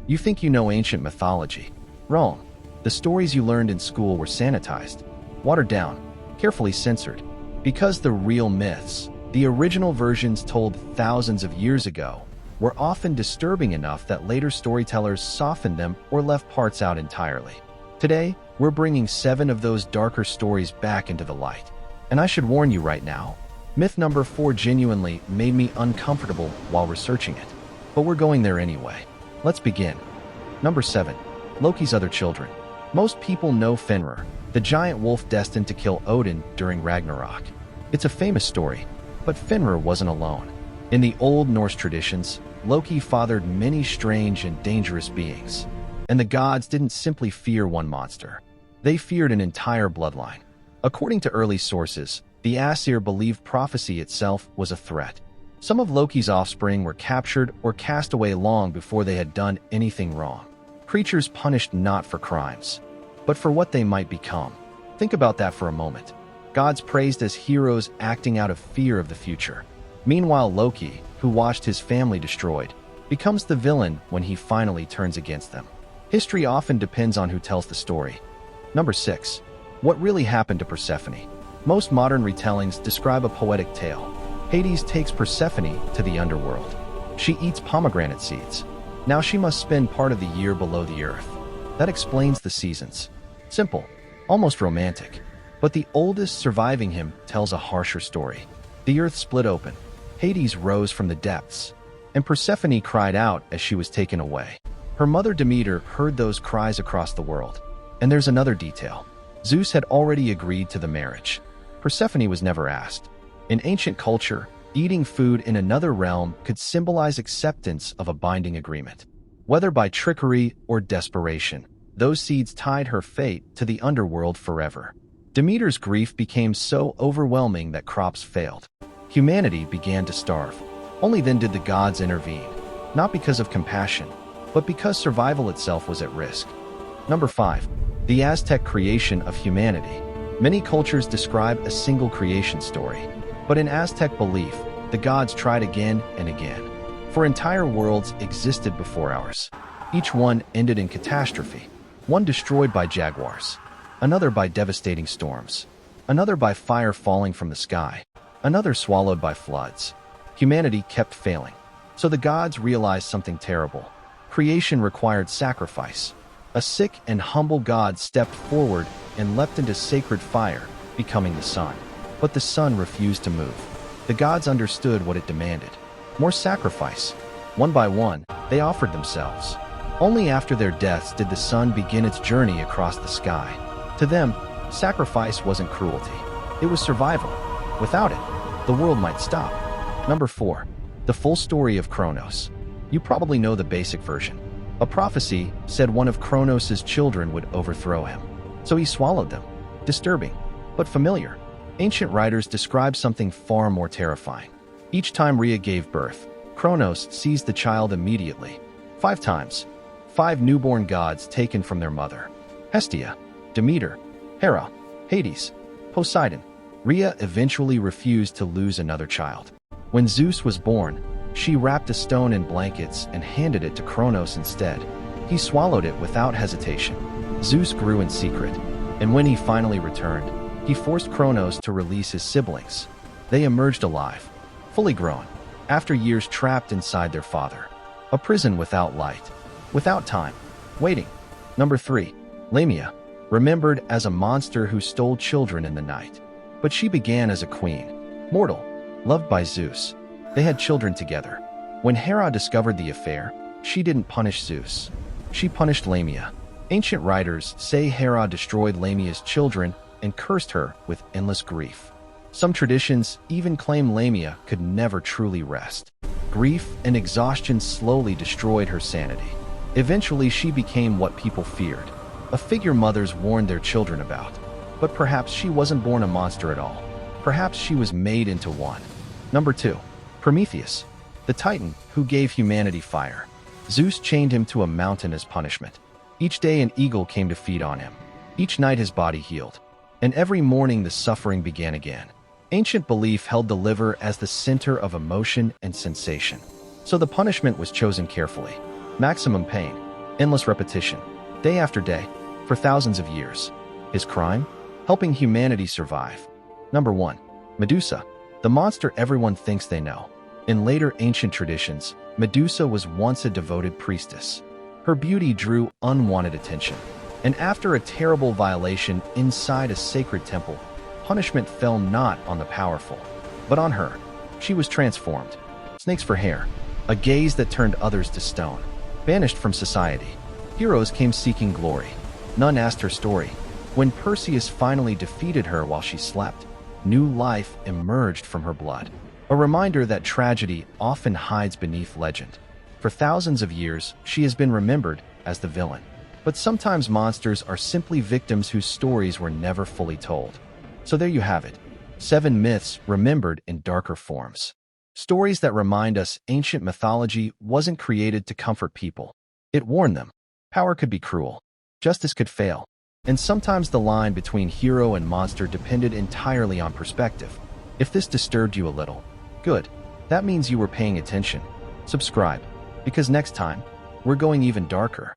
You think you know ancient mythology. Wrong. The stories you learned in school were sanitized, watered down, carefully censored. Because the real myths, the original versions told thousands of years ago, were often disturbing enough that later storytellers softened them or left parts out entirely. Today, we're bringing 7 of those darker stories back into the light. And I should warn you right now, myth number 4 genuinely made me uncomfortable while researching it. But we're going there anyway. Let's begin. Number 7. Loki's other children. Most people know Fenrir, the giant wolf destined to kill Odin during Ragnarok. It's a famous story, but Fenrir wasn't alone. In the old Norse traditions, Loki fathered many strange and dangerous beings. And the gods didn't simply fear one monster. They feared an entire bloodline. According to early sources, the Aesir believed prophecy itself was a threat. Some of Loki's offspring were captured or cast away long before they had done anything wrong. Creatures punished not for crimes, but for what they might become. Think about that for a moment. Gods praised as heroes acting out of fear of the future. Meanwhile, Loki, who watched his family destroyed, becomes the villain when he finally turns against them. History often depends on who tells the story. Number 6. What really happened to Persephone? Most modern retellings describe a poetic tale. Hades takes Persephone to the underworld. She eats pomegranate seeds. Now she must spend part of the year below the earth. That explains the seasons. Simple, almost romantic. But the oldest surviving hymn tells a harsher story. The earth split open. Hades rose from the depths, and Persephone cried out as she was taken away. Her mother Demeter heard those cries across the world. And there's another detail. Zeus had already agreed to the marriage. Persephone was never asked. In ancient culture, eating food in another realm could symbolize acceptance of a binding agreement. Whether by trickery or desperation, those seeds tied her fate to the underworld forever. Demeter's grief became so overwhelming that crops failed. Humanity began to starve. Only then did the gods intervene, not because of compassion, but because survival itself was at risk. Number 5. The Aztec creation of humanity. Many cultures describe a single creation story, but in Aztec belief, the gods tried again and again. For entire worlds existed before ours. Each one ended in catastrophe. One destroyed by jaguars, another by devastating storms, another by fire falling from the sky, another swallowed by floods. Humanity kept failing. So the gods realized something terrible. Creation required sacrifice. A sick and humble god stepped forward and leapt into sacred fire, becoming the sun. But the sun refused to move. The gods understood what it demanded. More sacrifice. One by one, they offered themselves. Only after their deaths did the sun begin its journey across the sky. To them, sacrifice wasn't cruelty. It was survival. Without it, the world might stop. Number 4. The full story of Kronos. You probably know the basic version. A prophecy said one of Kronos' children would overthrow him. So he swallowed them. Disturbing, but familiar. Ancient writers describe something far more terrifying. Each time Rhea gave birth, Kronos seized the child immediately. 5 times. 5 newborn gods taken from their mother. Hestia, Demeter, Hera, Hades, Poseidon. Rhea eventually refused to lose another child. When Zeus was born, she wrapped a stone in blankets and handed it to Kronos instead. He swallowed it without hesitation. Zeus grew in secret, and when he finally returned, he forced Kronos to release his siblings. They emerged alive, fully grown, after years trapped inside their father. A prison without light, without time, waiting. Number 3. Lamia, remembered as a monster who stole children in the night. But she began as a queen, mortal, loved by Zeus. They had children together. When Hera discovered the affair, she didn't punish Zeus. She punished Lamia. Ancient writers say Hera destroyed Lamia's children and cursed her with endless grief. Some traditions even claim Lamia could never truly rest. Grief and exhaustion slowly destroyed her sanity. Eventually, she became what people feared, a figure mothers warned their children about. But perhaps she wasn't born a monster at all. Perhaps she was made into one. Number 2. Prometheus, the Titan who gave humanity fire. Zeus chained him to a mountain as punishment. Each day an eagle came to feed on him. Each night his body healed. And every morning the suffering began again. Ancient belief held the liver as the center of emotion and sensation. So the punishment was chosen carefully. Maximum pain, Endless repetition, day after day, for thousands of years. His crime? Helping humanity survive. Number 1. Medusa, the monster everyone thinks they know. In later ancient traditions, Medusa was once a devoted priestess. Her beauty drew unwanted attention, and after a terrible violation inside a sacred temple, punishment fell not on the powerful, but on her. She was transformed. Snakes for hair, a gaze that turned others to stone. Banished from society, heroes came seeking glory. None asked her story. When Perseus finally defeated her while she slept, new life emerged from her blood. A reminder that tragedy often hides beneath legend. For thousands of years, she has been remembered as the villain. But sometimes monsters are simply victims whose stories were never fully told. So there you have it. 7 myths remembered in darker forms. Stories that remind us ancient mythology wasn't created to comfort people. It warned them. Power could be cruel. Justice could fail. And sometimes the line between hero and monster depended entirely on perspective. If this disturbed you a little, good. That means you were paying attention. Subscribe, because next time, we're going even darker.